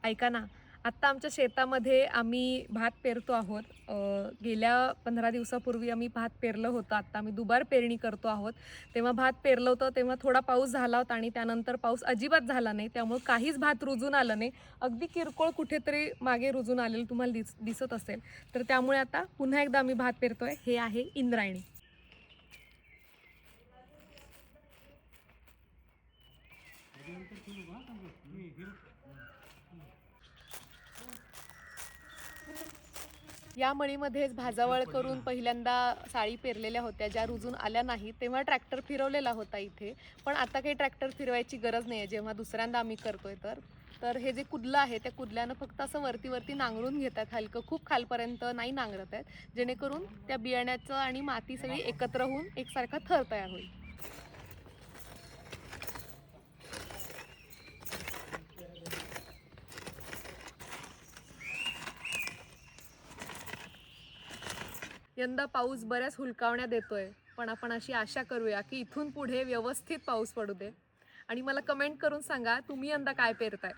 ऐका ना, आत्ता आमच्या शेतामध्ये आम्ही भात पेरतो आहोत. गेल्या 15 दिवसापूर्वी आम्ही भात पेरलं होतं. आत्ता आम्ही दुबार पेरणी करतो आहोत. तेव्हा भात पेरलं होतं, तेव्हा थोडा पाऊस झाला होता आणि त्यानंतर पाऊस अजिबात झाला नाही. त्यामुळे काहीच भात रुजून आलं नाही. अगदी किरकोळ कुठेतरी मागे रुजून आलेलं तुम्हाला दिसत असेल. तर त्यामुळे आता पुन्हा एकदा आम्ही भात पेरतोय. हे आहे इंद्रायणी. या मळीमध्येच भाजावळ करून पहिल्यांदा साळी पेरलेल्या होत्या, ज्या रुजून आल्या नाहीत. तेव्हा ट्रॅक्टर फिरवलेला होता इथे. पण आता काही ट्रॅक्टर फिरवायची गरज नाही आहे, जेव्हा दुसऱ्यांदा आम्ही करतोय तर. तर हे जे कुदलं आहे, त्या कुदल्यानं फक्त असं वरती-वरती नांगरून घेतात हलकं, खूप खालपर्यंत नाही नांगरत आहेत, जेणेकरून त्या बियाण्याचं आणि माती सगळी एकत्र होऊन एकसारखा थर तयार होईल. यंदा पाऊस बऱ्याच हुलकावण्या देतोय, पण आपण अशी आशा करूया की इथून पुढे व्यवस्थित पाऊस पडू दे. आणि मला कमेंट करून सांगा, तुम्ही यंदा काय पेरताय?